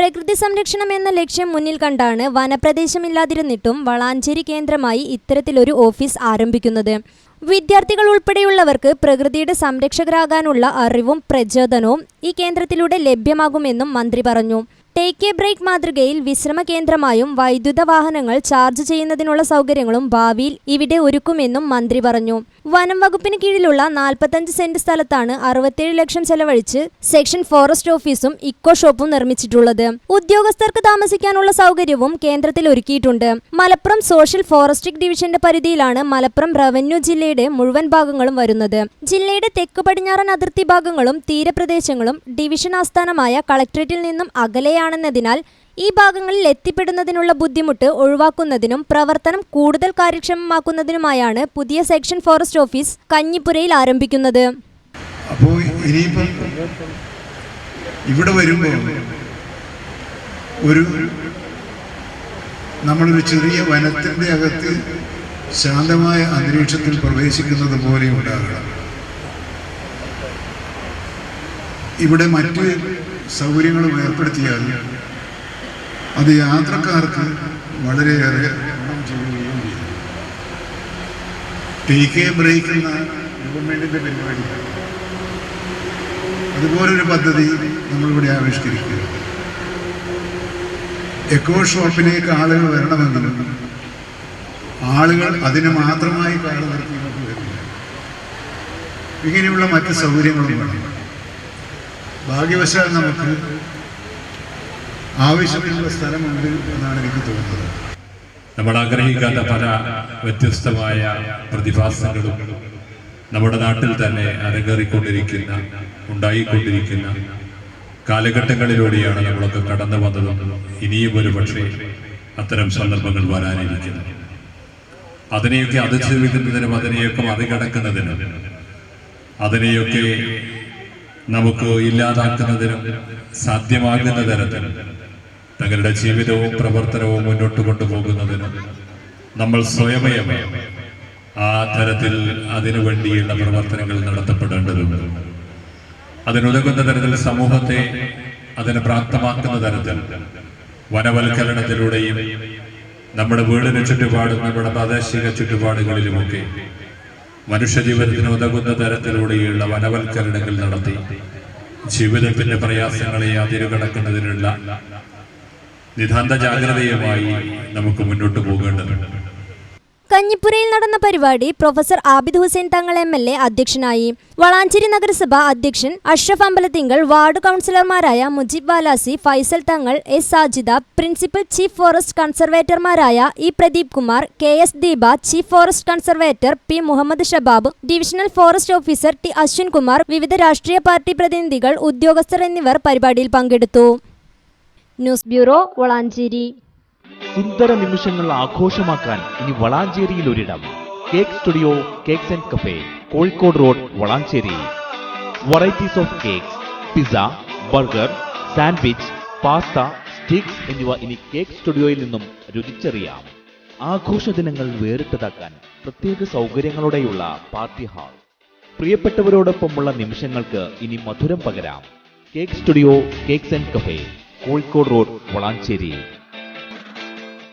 പ്രകൃതി സംരക്ഷണം എന്ന ലക്ഷ്യം മുന്നിൽ കണ്ടാണ് വനപ്രദേശമില്ലാതിരുന്നിട്ടും വളാഞ്ചേരി കേന്ദ്രമായി ഇത്തരത്തിലൊരു ഓഫീസ് ആരംഭിക്കുന്നത്. വിദ്യാർത്ഥികൾ ഉൾപ്പെടെയുള്ളവർക്ക് പ്രകൃതിയുടെ സംരക്ഷകരാകാനുള്ള അറിവും പ്രചോദനവും ഈ കേന്ദ്രത്തിലൂടെ ലഭ്യമാകുമെന്നും മന്ത്രി പറഞ്ഞു. ടേക്ക് എ ബ്രേക്ക് മാതൃകയിൽ വിശ്രമ കേന്ദ്രമായും വൈദ്യുത വാഹനങ്ങൾ ചാർജ് ചെയ്യുന്നതിനുള്ള സൗകര്യങ്ങളും ഭാവിയിൽ ഇവിടെ ഒരുക്കുമെന്നും മന്ത്രി പറഞ്ഞു. വനം വകുപ്പിന് കീഴിലുള്ള 45 സെന്റ് സ്ഥലത്താണ് 67 ലക്ഷം ചെലവഴിച്ച് സെക്ഷൻ ഫോറസ്റ്റ് ഓഫീസും ഇക്കോ ഷോപ്പും നിർമ്മിച്ചിട്ടുള്ളത്. ഉദ്യോഗസ്ഥർക്ക് താമസിക്കാനുള്ള സൗകര്യവും കേന്ദ്രത്തിൽ ഒരുക്കിയിട്ടുണ്ട്. മലപ്പുറം സോഷ്യൽ ഫോറസ്ട്രിക് ഡിവിഷന്റെ പരിധിയിലാണ് മലപ്പുറം റവന്യൂ ജില്ലയുടെ മുഴുവൻ ഭാഗങ്ങളും വരുന്നത്. ജില്ലയുടെ തെക്ക് പടിഞ്ഞാറൻ അതിർത്തി ഭാഗങ്ങളും തീരപ്രദേശങ്ങളും ഡിവിഷൻ ആസ്ഥാനമായ കളക്ടറേറ്റിൽ നിന്നും അകലെയാണെന്നതിനാൽ ഈ ഭാഗങ്ങളിൽ എത്തിപ്പെടുന്നതിനുള്ള ബുദ്ധിമുട്ട് ഒഴിവാക്കുന്നതിനും പ്രവർത്തനം കൂടുതൽ കാര്യക്ഷമമാക്കുന്നതിനുമായാണ് പുതിയ സെക്ഷൻ ഫോറസ്റ്റ് ഓഫീസ് കഞ്ഞിപ്പുരയിൽ ആരംഭിക്കുന്നത്. അപ്പോൾ ഇനിയിപ്പം ഇവിടെ വരുമ്പോൾ നമ്മളൊരു ചെറിയ വനത്തിൻ്റെ അകത്ത് ശാന്തമായ അന്തരീക്ഷത്തിൽ പ്രവേശിക്കുന്നത് പോലെ ഉണ്ടാകണം. ഇവിടെ മറ്റ് സൗകര്യങ്ങളും ഏർപ്പെടുത്തിയാൽ അത് യാത്രക്കാർക്ക് വളരെയേറെ ഗുണം ചെയ്യുകയും ചെയ്യും. ടേക്ക് എ ബ്രേക്ക് എന്ന ഗവൺമെൻറ്റിൻ്റെ പരിപാടി, അതുപോലൊരു പദ്ധതി നമ്മളിവിടെ ആവിഷ്കരിക്കുക. എക്കോ ഷോപ്പിലേക്ക് ആളുകൾ വരണമെങ്കിലും ആളുകൾ അതിന് മാത്രമായി കാട് നിർത്തിയിട്ട് വരില്ല. ഇങ്ങനെയുള്ള മറ്റ് സൗകര്യങ്ങളും വേണം. ഭാഗ്യവശാൽ നമുക്ക് ആവശ്യത്തിനുള്ള സ്ഥലമുണ്ട് എന്നാണ് എനിക്ക് തോന്നുന്നത്. നമ്മൾ ആഗ്രഹിക്കാത്ത പല വ്യത്യസ്തമായ പ്രതിഭാസങ്ങളും നമ്മുടെ നാട്ടിൽ തന്നെ ഉണ്ടായിക്കൊണ്ടിരിക്കുന്ന കാലഘട്ടങ്ങളിലൂടെയാണ് നമ്മളൊക്കെ കടന്നു വന്നതും ഇനിയും ഒരു പക്ഷേ അത്തരം സന്ദർഭങ്ങൾ വരാനിരിക്കുന്നു. അതിനെയൊക്കെ അതിജീവിക്കുന്നതിനും അതിനെയൊക്കെ മറികടക്കുന്നതിനും അതിനെയൊക്കെ നമുക്ക് ഇല്ലാതാക്കുന്നതിനും സാധ്യമാകുന്ന തരത്തിൽ തങ്ങളുടെ ജീവിതവും പ്രവർത്തനവും മുന്നോട്ട് കൊണ്ടുപോകുന്നതിനും നമ്മൾ സ്വയമേവ ആ തരത്തിൽ അതിനു വേണ്ടിയുള്ള പ്രവർത്തനങ്ങൾ നടത്തപ്പെടേണ്ടതുണ്ട്. അതിനുതകുന്ന തരത്തിൽ സമൂഹത്തെ അതിന് പ്രാപ്തമാക്കുന്ന തരത്തിൽ വനവൽക്കരണത്തിലൂടെയും നമ്മുടെ വീടിന് ചുറ്റുപാടും നമ്മുടെ പ്രാദേശിക ചുറ്റുപാടുകളിലുമൊക്കെ മനുഷ്യജീവിതത്തിന് ഉതകുന്ന തരത്തിലൂടെയുള്ള വനവൽക്കരണങ്ങൾ നടത്തി ജീവിതത്തിന്റെ പ്രയാസങ്ങളെ അതിരുകടക്കുന്നതിനുള്ള നിതാന്ത ജാഗ്രതയുമായി നമുക്ക് മുന്നോട്ട് പോകേണ്ടതുണ്ട്. കഞ്ഞിപ്പുരയിൽ നടന്ന പരിപാടി പ്രൊഫസർ ആബിദ് ഹുസൈൻ തങ്ങൾ MLA അധ്യക്ഷനായി. വളാഞ്ചേരി നഗരസഭ അധ്യക്ഷൻ അഷ്റഫ് അമ്പലത്തിങ്കൽ, വാർഡ് കൗൺസിലർമാരായ Mujeeb വാലാസി, Faisal Thangal, S Sajida, principal chief forest കൺസർവേറ്റർമാരായ E Pradeep Kumar, KS Deepa, chief forest conservator P Muhammad Shabab, divisional forest officer T Ashwin Kumar, വിവിധ രാഷ്ട്രീയ പാർട്ടി പ്രതിനിധികൾ, ഉദ്യോഗസ്ഥർ എന്നിവർ പരിപാടിയിൽ പങ്കെടുത്തു. News bureau, Valanchery. സുന്ദര നിമിഷങ്ങൾ ആഘോഷമാക്കാൻ ഇനി വളാഞ്ചേരിയിൽ ഒരിടം. Cake studio cakes and cafe, Kozhikode road, Valanchery. Varieties of cakes, pizza, burger, sandwich, pasta, sticks എന്നിവ ഇനി കേക്ക് സ്റ്റുഡിയോയിൽ നിന്നും രുചിച്ചറിയാം. ആഘോഷ ദിനങ്ങൾ വേറിട്ടതാക്കാൻ പ്രത്യേക സൗകര്യങ്ങളോടെയുള്ള പാർട്ടി ഹാൾ. പ്രിയപ്പെട്ടവരോടൊപ്പമുള്ള നിമിഷങ്ങൾക്ക് ഇനി മധുരം പകരാം. Cake studio cakes and cafe, Kozhikode road, Valanchery.